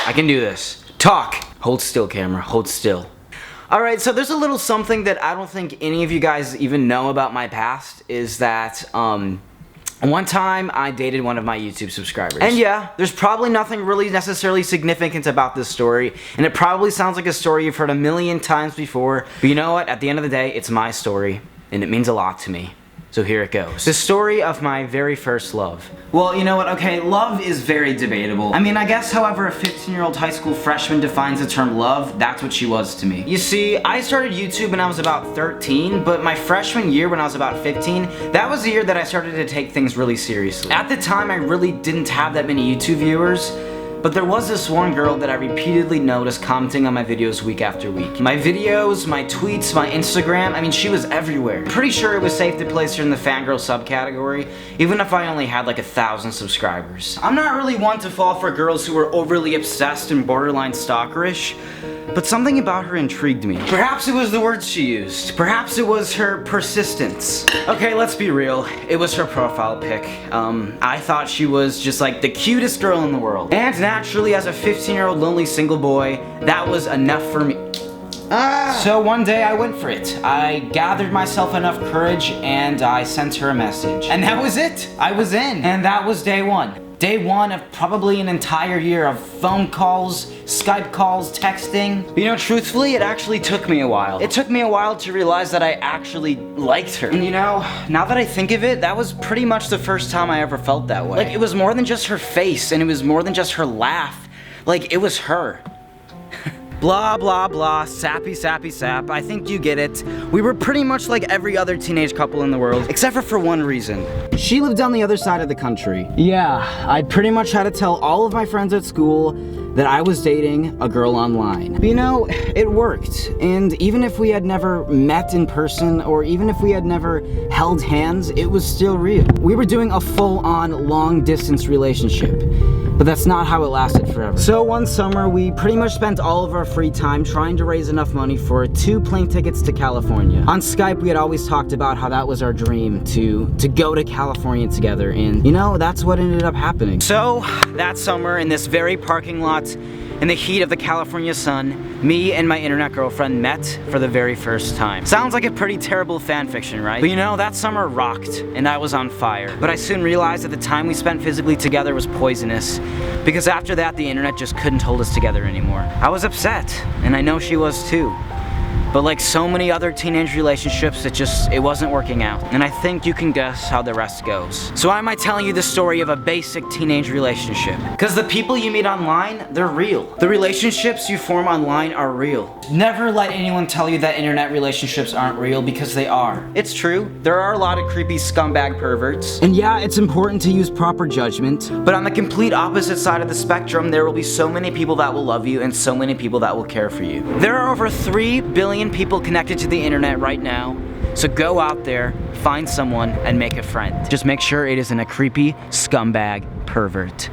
I can do this. Talk. Hold still, camera. Hold still. Alright, so there's a little something that I don't think any of you guys even know about my past, is that, one time I dated one of my YouTube subscribers. And yeah, there's probably nothing really necessarily significant about this story, and it probably sounds like a story you've heard a million times before, but you know what? At the end of the day, it's my story, and it means a lot to me. So here it goes. The story of my very first love. Well, you know what? Okay, love is very debatable. I mean, I guess however a 15-year-old high school freshman defines the term love, that's what she was to me. You see, I started YouTube when I was about 13, but my freshman year when I was about 15, that was the year that I started to take things really seriously. At the time, I really didn't have that many YouTube viewers, but there was this one girl that I repeatedly noticed commenting on my videos week after week. My videos, my tweets, my Instagram, I mean, she was everywhere. Pretty sure it was safe to place her in the fangirl subcategory, even if I only had like 1,000 subscribers. I'm not really one to fall for girls who are overly obsessed and borderline stalkerish, but something about her intrigued me. Perhaps it was the words she used. Perhaps it was her persistence. Okay, let's be real. It was her profile pic. I thought she was just like the cutest girl in the world. And naturally, as a 15-year-old lonely single boy, that was enough for me. So one day I went for it. I gathered myself enough courage and I sent her a message. And that was it. I was in. And that was day one. Day one of probably an entire year of phone calls, Skype calls, texting. But you know, truthfully, it actually took me a while. It took me a while to realize that I actually liked her. And you know, now that I think of it, that was pretty much the first time I ever felt that way. Like, it was more than just her face, and it was more than just her laugh. Like, it was her. Blah, blah, blah, sappy, sappy, sap. I think you get it. We were pretty much like every other teenage couple in the world, except for one reason. She lived on the other side of the country. Yeah, I pretty much had to tell all of my friends at school that I was dating a girl online. But you know, it worked. And even if we had never met in person, or even if we had never held hands, it was still real. We were doing a full-on long-distance relationship. But that's not how it lasted forever. So one summer, we pretty much spent all of our free time trying to raise enough money for 2 plane tickets to California. On Skype, we had always talked about how that was our dream, to go to California together, and you know, that's what ended up happening. So, that summer, in this very parking lot, in the heat of the California sun, me and my internet girlfriend met for the very first time. Sounds like a pretty terrible fanfiction, right? But you know, that summer rocked, and I was on fire. But I soon realized that the time we spent physically together was poisonous, because after that, the internet just couldn't hold us together anymore. I was upset, and I know she was too. But like so many other teenage relationships, it wasn't working out. And I think you can guess how the rest goes. So why am I telling you the story of a basic teenage relationship? Because the people you meet online, they're real. The relationships you form online are real. Never let anyone tell you that internet relationships aren't real, because they are. It's true, there are a lot of creepy scumbag perverts. And yeah, it's important to use proper judgment. But on the complete opposite side of the spectrum, there will be so many people that will love you and so many people that will care for you. There are over 3 billion people connected to the internet right now, so go out there, find someone, and make a friend. Just make sure it isn't a creepy scumbag pervert.